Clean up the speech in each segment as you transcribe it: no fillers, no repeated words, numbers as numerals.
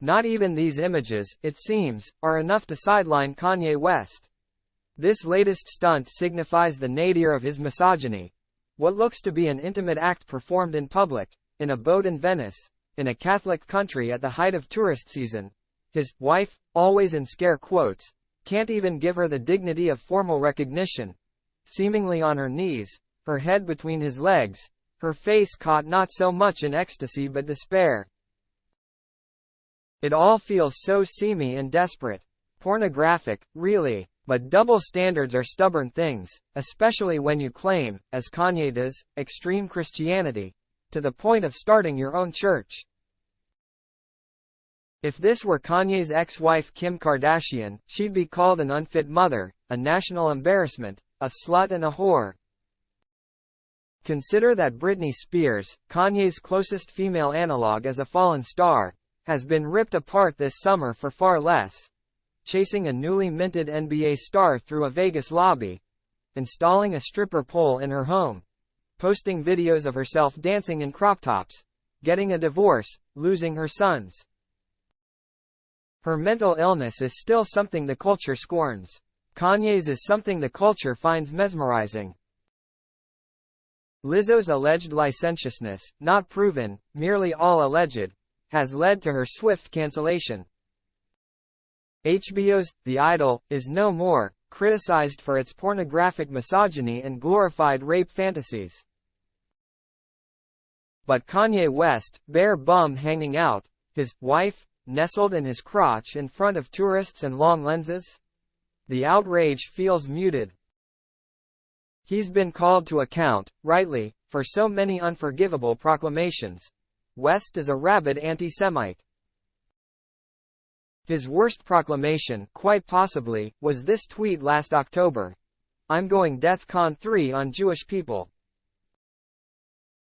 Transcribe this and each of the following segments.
Not even these images, it seems, are enough to sideline Kanye West. This latest stunt signifies the nadir of his misogyny. What looks to be an intimate act performed in public, in a boat in Venice, in a Catholic country at the height of tourist season. His wife, always in scare quotes, can't even give her the dignity of formal recognition. Seemingly on her knees, her head between his legs, her face caught not so much in ecstasy but despair. It all feels so seamy and desperate. Pornographic, really. But double standards are stubborn things, especially when you claim, as Kanye does, extreme Christianity, to the point of starting your own church. If this were Kanye's ex-wife Kim Kardashian, she'd be called an unfit mother, a national embarrassment, a slut and a whore. Consider that Britney Spears, Kanye's closest female analog as a fallen star, has been ripped apart this summer for far less. Chasing a newly minted NBA star through a Vegas lobby, installing a stripper pole in her home, posting videos of herself dancing in crop tops, getting a divorce, losing her sons. Her mental illness is still something the culture scorns. Kanye's is something the culture finds mesmerizing. Lizzo's alleged licentiousness, not proven, merely all alleged, has led to her swift cancellation. HBO's The Idol is no more, criticized for its pornographic misogyny and glorified rape fantasies. But Kanye West, bare bum hanging out, his wife, nestled in his crotch in front of tourists and long lenses? The outrage feels muted. He's been called to account, rightly, for so many unforgivable proclamations. West is a rabid anti-Semite. His worst proclamation, quite possibly, was this tweet last October. "I'm going DEFCON 3 on Jewish people."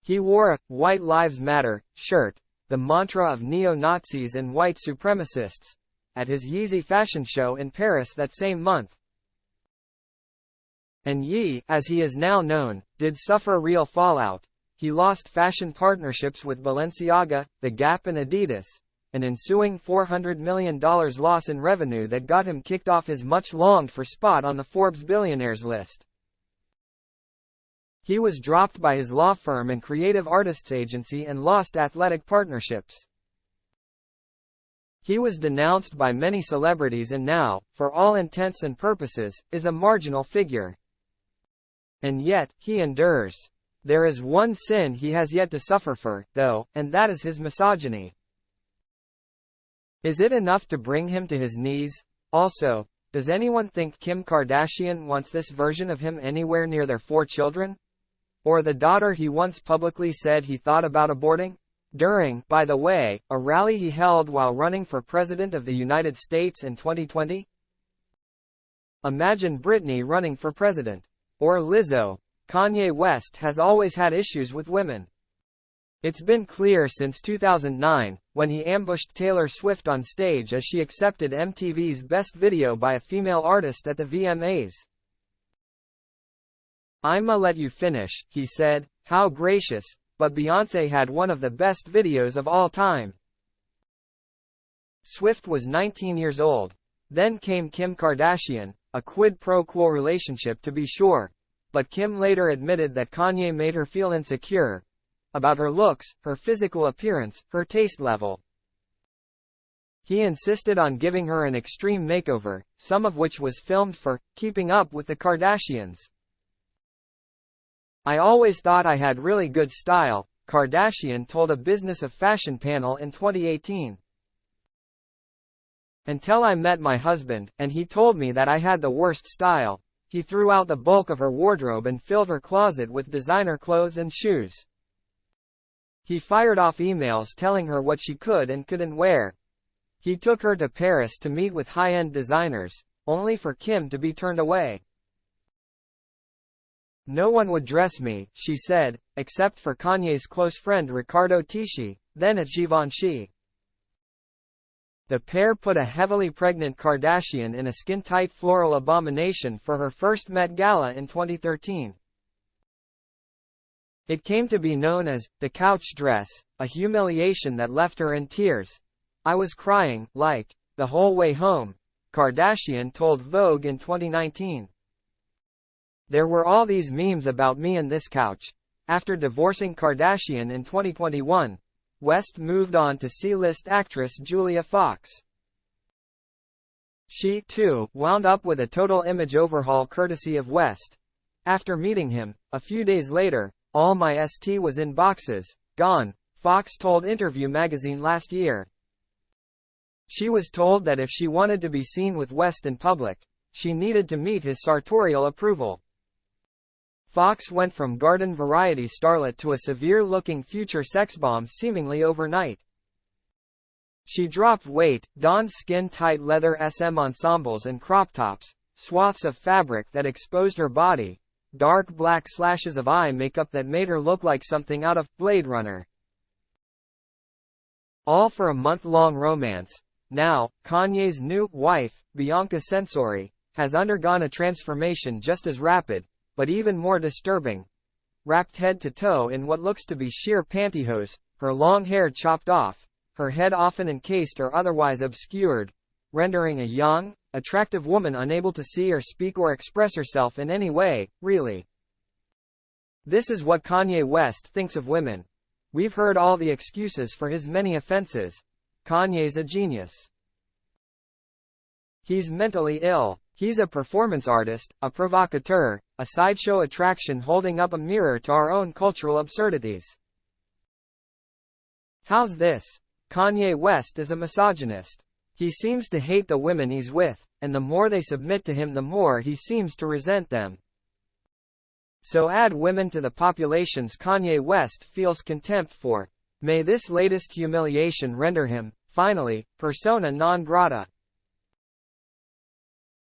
He wore a "White Lives Matter" shirt, the mantra of neo-Nazis and white supremacists, at his Yeezy fashion show in Paris that same month. And Yee, as he is now known, did suffer real fallout. He lost fashion partnerships with Balenciaga, The Gap and Adidas, an ensuing $400 million loss in revenue that got him kicked off his much-longed-for spot on the Forbes billionaires list. He was dropped by his law firm and creative artists agency and lost athletic partnerships. He was denounced by many celebrities and now, for all intents and purposes, is a marginal figure. And yet, he endures. There is one sin he has yet to suffer for, though, and that is his misogyny. Is it enough to bring him to his knees? Also, does anyone think Kim Kardashian wants this version of him anywhere near their 4 children? Or the daughter he once publicly said he thought about aborting? During, by the way, a rally he held while running for President of the United States in 2020? Imagine Britney running for president. Or Lizzo. Kanye West has always had issues with women. It's been clear since 2009, when he ambushed Taylor Swift on stage as she accepted MTV's Best Video by a Female Artist at the VMAs. "I'ma let you finish," he said. How gracious, but Beyoncé had one of the best videos of all time. Swift was 19 years old. Then came Kim Kardashian, a quid pro quo relationship to be sure. But Kim later admitted that Kanye made her feel insecure about her looks, her physical appearance, her taste level. He insisted on giving her an extreme makeover, some of which was filmed for Keeping Up with the Kardashians. "I always thought I had really good style," Kardashian told a Business of Fashion panel in 2018. "Until I met my husband, and he told me that I had the worst style. He threw out the bulk of her wardrobe and filled her closet with designer clothes and shoes. He fired off emails telling her what she could and couldn't wear. He took her to Paris to meet with high-end designers, only for Kim to be turned away. No one would dress me," she said, except for Kanye's close friend Riccardo Tisci, then at Givenchy. The pair put a heavily pregnant Kardashian in a skin-tight floral abomination for her first Met Gala in 2013. It came to be known as the couch dress, a humiliation that left her in tears. I was crying, like, the whole way home, Kardashian told Vogue in 2019. There were all these memes about me and this couch. After divorcing Kardashian in 2021, West moved on to C-list actress Julia Fox. She, too, wound up with a total image overhaul courtesy of West. After meeting him, a few days later, all my st was in boxes, gone, Fox told Interview magazine last year. She was told that if she wanted to be seen with West in public, she needed to meet his sartorial approval. Fox went from garden variety starlet to a severe-looking future sex bomb seemingly overnight. She dropped weight, donned skin-tight leather SM ensembles and crop tops, swaths of fabric that exposed her body, dark black slashes of eye makeup that made her look like something out of Blade Runner. All for a month-long romance. Now, Kanye's new wife, Bianca Censori, has undergone a transformation just as rapid, but even more disturbing. Wrapped head to toe in what looks to be sheer pantyhose, her long hair chopped off, her head often encased or otherwise obscured, rendering a young, attractive woman unable to see or speak or express herself in any way, really. This is what Kanye West thinks of women. We've heard all the excuses for his many offenses. Kanye's a genius. He's mentally ill. He's a performance artist, a provocateur, a sideshow attraction holding up a mirror to our own cultural absurdities. How's this? Kanye West is a misogynist. He seems to hate the women he's with, and the more they submit to him the more he seems to resent them. So add women to the populations Kanye West feels contempt for. May this latest humiliation render him, finally, persona non grata.